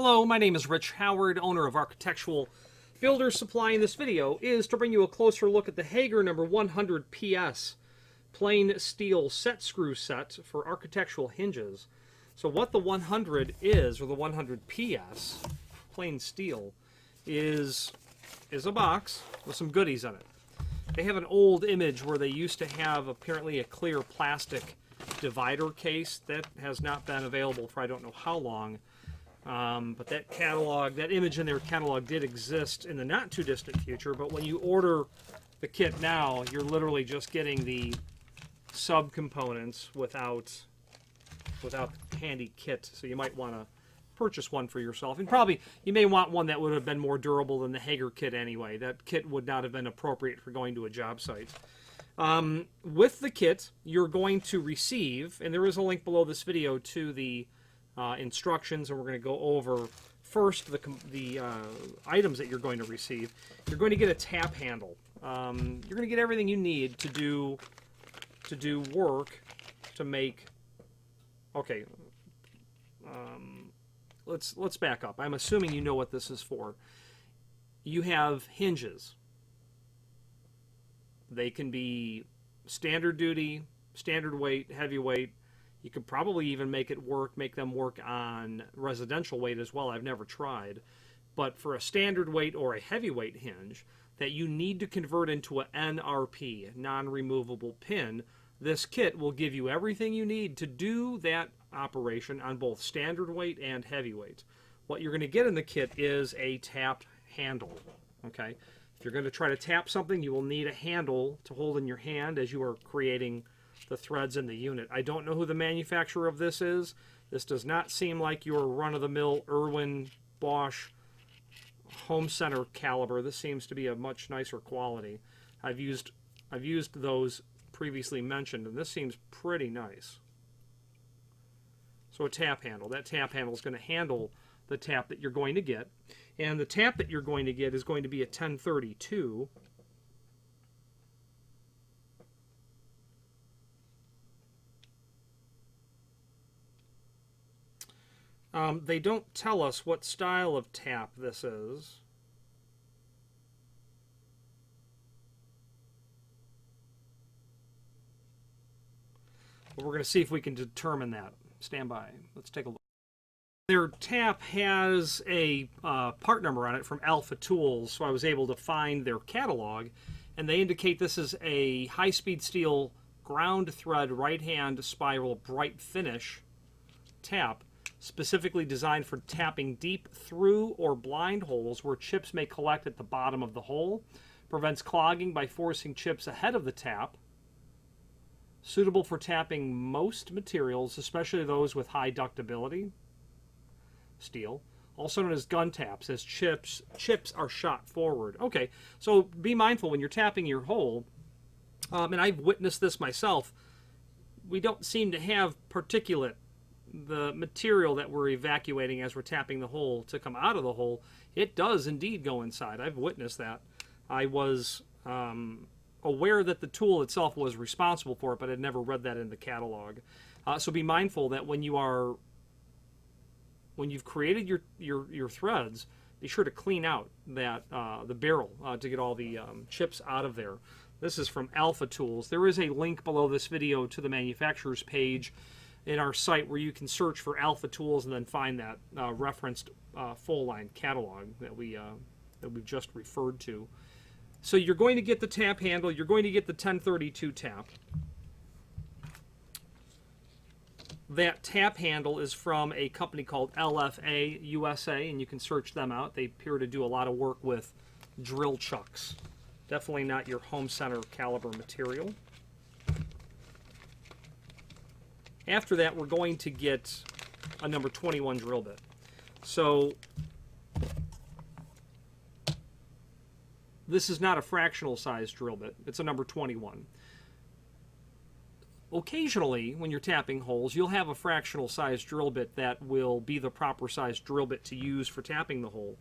Hello, my name is Rich Howard, owner of Architectural Builder Supply, and this video is to bring you a closer look at the Hager number 100 PS plain steel set screw set for architectural hinges. So what the 100 is, or the 100 PS plain steel, is a box with some goodies in it. They have an old image where they used to have apparently a clear plastic divider case that has not been available for I don't know how long. But that catalog, that image in their catalog did exist in the not too distant future, but when you order the kit now, you're literally just getting the subcomponents without the handy kit, so you might want to purchase one for yourself. And probably you may want one that would have been more durable than the Hager kit anyway. That kit would not have been appropriate for going to a job site. With the kit, you're going to receive, and there is a link below this video to the instructions, and we're going to go over first the items that you're going to receive. You're going to get a tap handle. You're going to get everything you need to do work to make. Okay, let's back up. I'm assuming you know what this is for. You have hinges. They can be standard duty, standard weight, heavyweight. You could probably even make them work on residential weight as well. I've never tried. But for a standard weight or a heavyweight hinge that you need to convert into an NRP, non-removable pin, this kit will give you everything you need to do that operation on both standard weight and heavyweight. What you're going to get in the kit is a tapped handle. Okay? If you're going to try to tap something, you will need a handle to hold in your hand as you are creating the threads in the unit. I don't know who the manufacturer of this is. This does not seem like your run-of-the-mill Irwin Bosch home center caliber. This seems to be a much nicer quality. I've used those previously mentioned, and this seems pretty nice. So a tap handle. That tap handle is going to handle the tap that you're going to get, and the tap that you're going to get is going to be a 1032. They don't tell us what style of tap this is. But we're going to see if we can determine that. Stand by. Let's take a look. Their tap has a part number on it from Alpha Tools, so I was able to find their catalog, and they indicate this is a high-speed steel ground thread right-hand spiral bright finish tap, specifically designed for tapping deep through or blind holes where chips may collect at the bottom of the hole. Prevents clogging by forcing chips ahead of the tap. Suitable for tapping most materials, especially those with high ductability. Steel. Also known as gun taps, as chips are shot forward. Okay, so be mindful when you're tapping your hole, and I've witnessed this myself, we don't seem to have particulate. The material that we're evacuating as we're tapping the hole to come out of the hole, it does indeed go inside. I've witnessed that. I was aware that the tool itself was responsible for it, but I'd never read that in the catalog. So be mindful that when you've created your threads, be sure to clean out that the barrel to get all the chips out of there. This is from Alpha Tools. There is a link below this video to the manufacturer's page in our site where you can search for Alpha Tools and then find that referenced full line catalog that we've just referred to. So you're going to get the tap handle. You're going to get the 1032 tap. That tap handle is from a company called LFA USA, and you can search them out. They appear to do a lot of work with drill chucks. Definitely not your home center caliber material. After that, we're going to get a number 21 drill bit. So this is not a fractional size drill bit. It's a number 21. Occasionally, when you're tapping holes, you'll have a fractional size drill bit that will be the proper size drill bit to use for tapping the hole.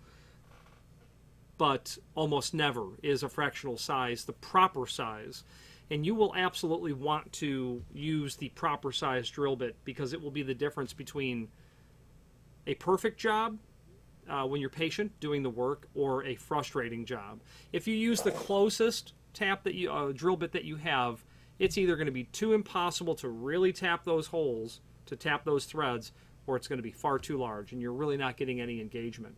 But almost never is a fractional size the proper size. And you will absolutely want to use the proper size drill bit because it will be the difference between a perfect job when you're patient doing the work, or a frustrating job. If you use the closest tap that you drill bit that you have, it's either going to be too impossible to really tap those holes, to tap those threads, or it's going to be far too large, and you're really not getting any engagement.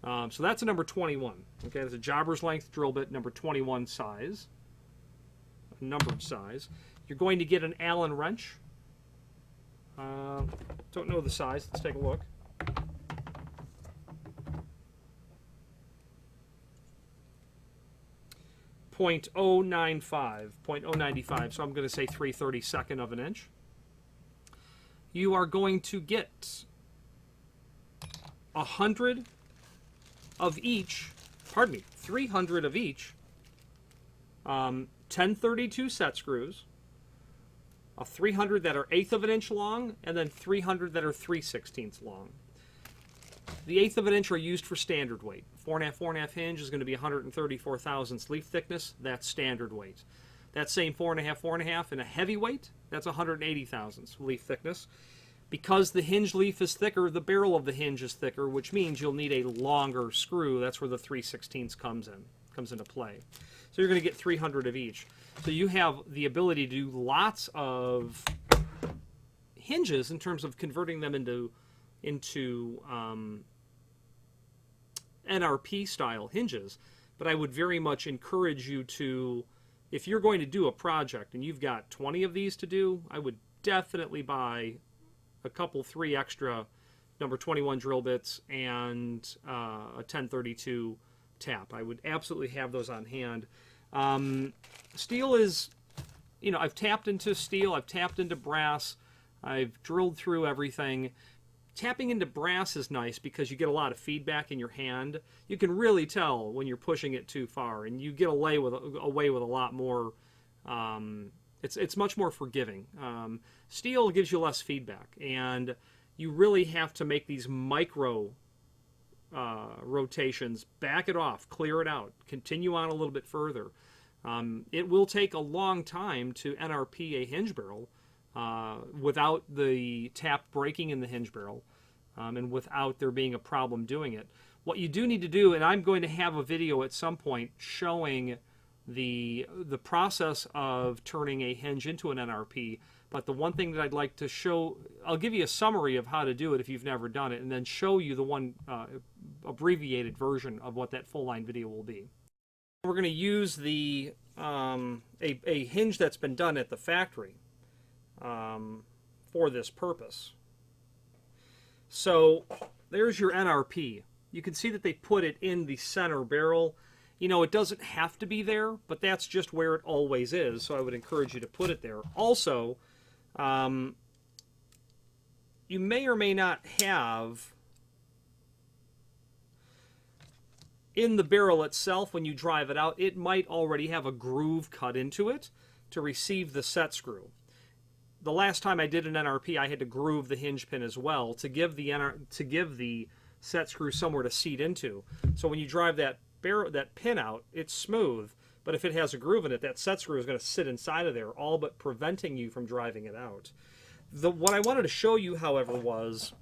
So that's a number 21. Okay, that's a jobber's length drill bit, number 21 size, numbered size. You're going to get an Allen wrench. Don't know the size. Let's take a look. .095, so I'm going to say 3/32 of an inch. You are going to get 100 of each, 300 of each, 1032 set screws, 300 that are 1/8 of an inch long, and then 300 that are 3/16 long. The 1/8 of an inch are used for standard weight. 4.5 hinge is going to be 134 thousandths leaf thickness. That's standard weight. That same 4.5 in a heavy weight, that's 180 thousandths leaf thickness. Because the hinge leaf is thicker, the barrel of the hinge is thicker, which means you'll need a longer screw. That's where the 3/16 comes into play. So you're going to get 300 of each. So you have the ability to do lots of hinges in terms of converting them into NRP style hinges. But I would very much encourage you to, if you're going to do a project and you've got 20 of these to do, I would definitely buy a couple, 3 extra number 21 drill bits and a 1032 tap. I would absolutely have those on hand. Steel is, I've tapped into steel, I've tapped into brass, I've drilled through everything. Tapping into brass is nice because you get a lot of feedback in your hand. You can really tell when you're pushing it too far, and you get away with a lot more. It's much more forgiving. Steel gives you less feedback, and you really have to make these micro rotations, back it off, clear it out, continue on a little bit further. It will take a long time to NRP a hinge barrel without the tap breaking in the hinge barrel, and without there being a problem doing it. What you do need to do, and I'm going to have a video at some point showing the process of turning a hinge into an NRP, but the one thing that I'd like to show, I'll give you a summary of how to do it if you've never done it, and then show you the one abbreviated version of what that full line video will be. We're going to use the a hinge that's been done at the factory for this purpose. So there's your NRP. You can see that they put it in the center barrel. It doesn't have to be there, but that's just where it always is, so I would encourage you to put it there. Also, you may or may not have, in the barrel itself, when you drive it out, it might already have a groove cut into it to receive the set screw. The last time I did an NRP, I had to groove the hinge pin as well to give the set screw somewhere to seat into. So when you drive that pin out, it's smooth, but if it has a groove in it, that set screw is going to sit inside of there, all but preventing you from driving it out. What I wanted to show you, however, was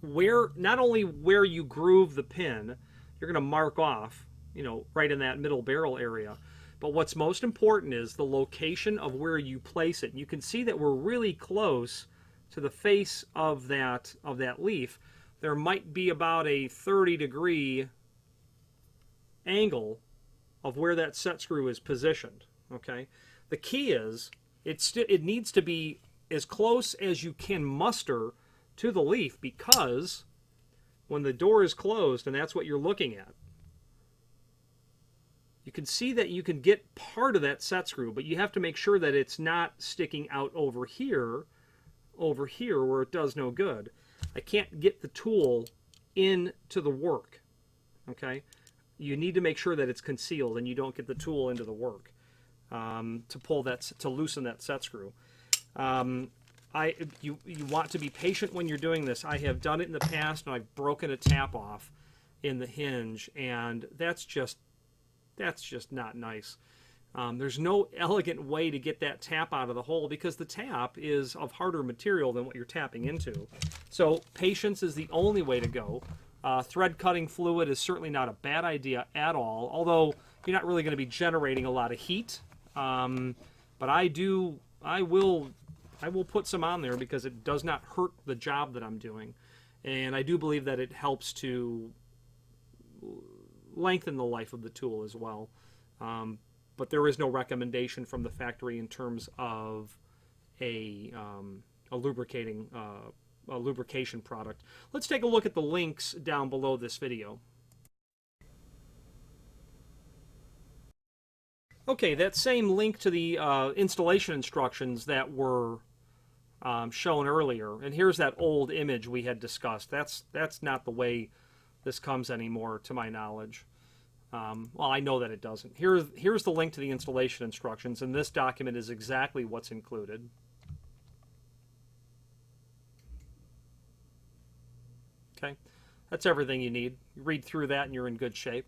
not only where you groove the pin, you're going to mark off, right in that middle barrel area, but what's most important is the location of where you place it. And you can see that we're really close to the face of that leaf. There might be about a 30-degree angle of where that set screw is positioned. Okay, the key is it needs to be as close as you can muster to the leaf, because when the door is closed and that's what you're looking at, you can see that you can get part of that set screw, but you have to make sure that it's not sticking out over here where it does no good. I can't get the tool into the work. Okay, you need to make sure that it's concealed and you don't get the tool into the work to loosen that set screw. You want to be patient when you're doing this. I have done it in the past, and I've broken a tap off in the hinge, and that's just not nice. There's no elegant way to get that tap out of the hole because the tap is of harder material than what you're tapping into. So patience is the only way to go. Thread cutting fluid is certainly not a bad idea at all, although you're not really going to be generating a lot of heat. But I will put some on there because it does not hurt the job that I'm doing. And I do believe that it helps to lengthen the life of the tool as well. But there is no recommendation from the factory in terms of a lubrication product. Let's take a look at the links down below this video. Okay, that same link to the installation instructions that were shown earlier, and here's that old image we had discussed. That's not the way this comes anymore, to my knowledge. Well, I know that it doesn't. Here's the link to the installation instructions, and this document is exactly what's included. Okay, that's everything you need. You read through that and you're in good shape.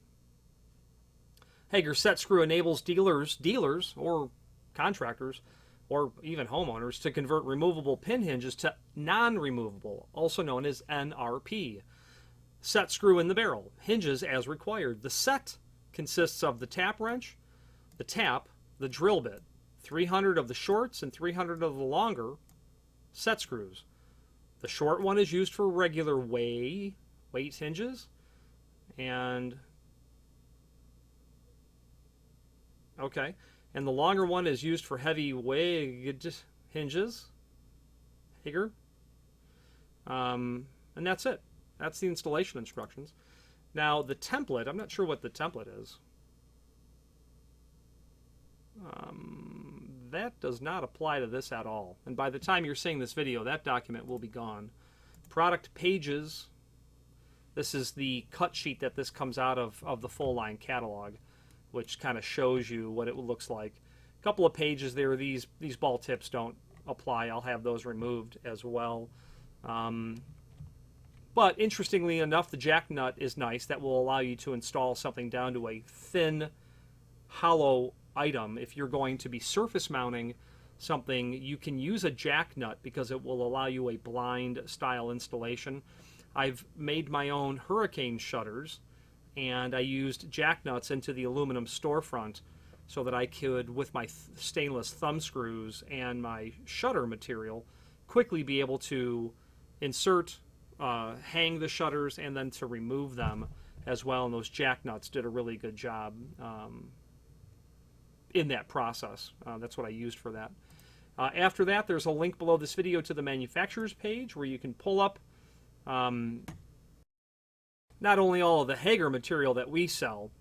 Hager set screw enables dealers or contractors or even homeowners to convert removable pin hinges to non-removable, also known as NRP. Set screw in the barrel, hinges as required. The set consists of the tap wrench, the tap, the drill bit, 300 of the shorts and 300 of the longer set screws. The short one is used for regular weight hinges, and okay, and the longer one is used for heavy weight hinges, Hager, and that's it. That's the installation instructions. Now the template, I'm not sure what the template is. That does not apply to this at all. And by the time you're seeing this video, that document will be gone. Product pages. This is the cut sheet that this comes out of the full line catalog, which kind of shows you what it looks like. A couple of pages there. These ball tips don't apply. I'll have those removed as well. But interestingly enough, the jack nut is nice. That will allow you to install something down to a thin, hollow item. If you're going to be surface mounting something, you can use a jack nut because it will allow you a blind style installation. I've made my own hurricane shutters, and I used jack nuts into the aluminum storefront so that I could, with my stainless thumb screws and my shutter material, quickly be able to insert, hang the shutters, and then to remove them as well. And those jack nuts did a really good job in that process. That's what I used for that. After that, there's a link below this video to the manufacturer's page where you can pull up not only all of the Hager material that we sell,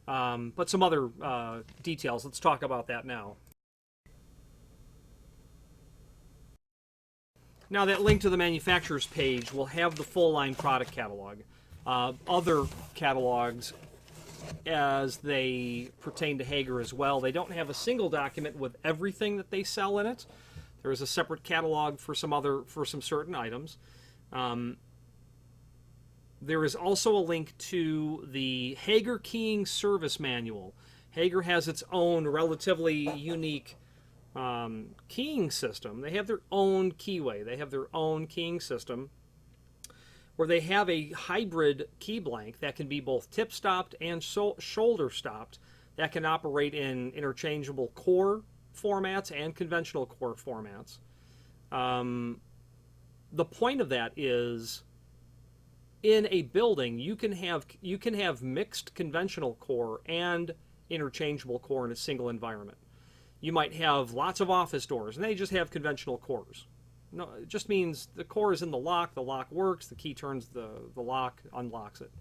but some other details. Let's talk about that now. Now that link to the manufacturer's page will have the full line product catalog. Other catalogs as they pertain to Hager as well. They don't have a single document with everything that they sell in it. There is a separate catalog for some certain items. There is also a link to the Hager keying service manual. Hager has its own relatively unique keying system. They have their own keyway. They have their own keying system where they have a hybrid key blank that can be both tip stopped and shoulder stopped, that can operate in interchangeable core formats and conventional core formats. The point of that is, in a building, you can have mixed conventional core and interchangeable core in a single environment. You might have lots of office doors, and they just have conventional cores. No, it just means the core is in the lock works, the key turns the lock, unlocks it.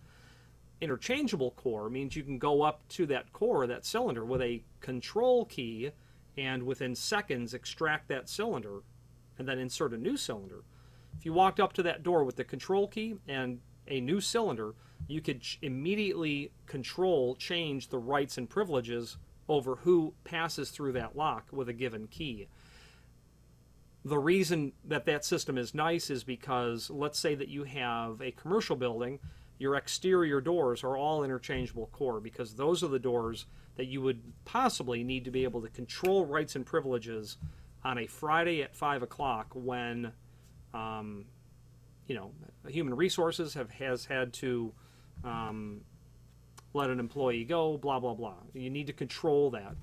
Interchangeable core means you can go up to that core, that cylinder, with a control key, and within seconds extract that cylinder, and then insert a new cylinder. If you walked up to that door with the control key and a new cylinder, you could immediately change the rights and privileges over who passes through that lock with a given key. The reason that system is nice is because, let's say that you have a commercial building, your exterior doors are all interchangeable core, because those are the doors that you would possibly need to be able to control rights and privileges on a Friday at 5 o'clock when human resources has had to let an employee go, blah, blah, blah. You need to control that,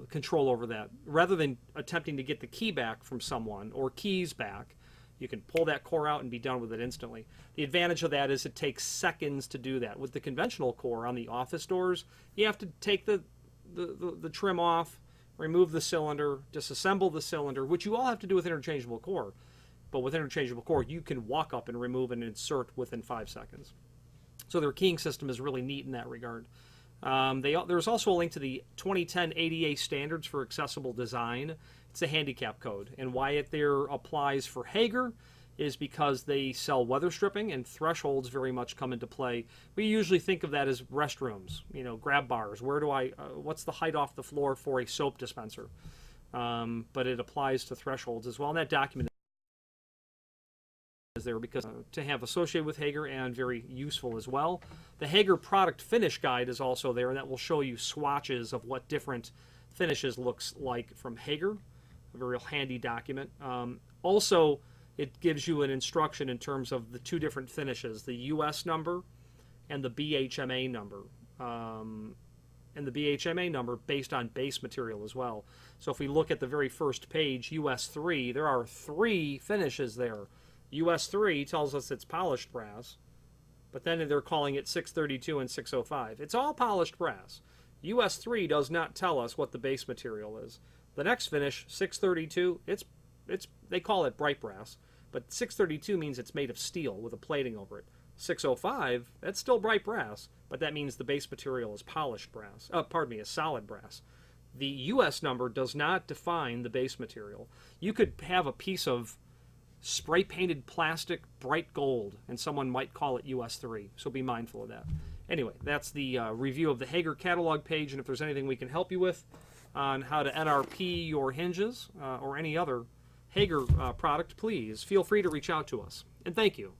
control over that. Rather than attempting to get the key back from someone or keys back, you can pull that core out and be done with it instantly. The advantage of that is it takes seconds to do that. With the conventional core on the office doors, you have to take the trim off, remove the cylinder, disassemble the cylinder, which you all have to do with interchangeable core. But with interchangeable core, you can walk up and remove and insert within 5 seconds. So their keying system is really neat in that regard. There's also a link to the 2010 ADA standards for accessible design. It's a handicap code, and why it there applies for Hager is because they sell weather stripping, and thresholds very much come into play. We usually think of that as restrooms, grab bars. What's the height off the floor for a soap dispenser? But it applies to thresholds as well, and that document is there because to have associated with Hager and very useful as well. The Hager product finish guide is also there, and that will show you swatches of what different finishes looks like from Hager. A very handy document. Also, it gives you an instruction in terms of the two different finishes, the US number and the BHMA number. And the BHMA number based on base material as well. So if we look at the very first page, US 3, there are 3 finishes there. US 3 tells us it's polished brass, but then they're calling it 632 and 605. It's all polished brass. US 3 does not tell us what the base material is. The next finish, 632, they call it bright brass, but 632 means it's made of steel with a plating over it. 605, that's still bright brass, but that means the base material is polished brass. Is solid brass. The US number does not define the base material. You could have a piece of spray painted plastic bright gold, and someone might call it US 3, so be mindful of that. Anyway, that's the review of the Hager catalog page, and if there's anything we can help you with on how to NRP your hinges or any other Hager product, please feel free to reach out to us. And thank you.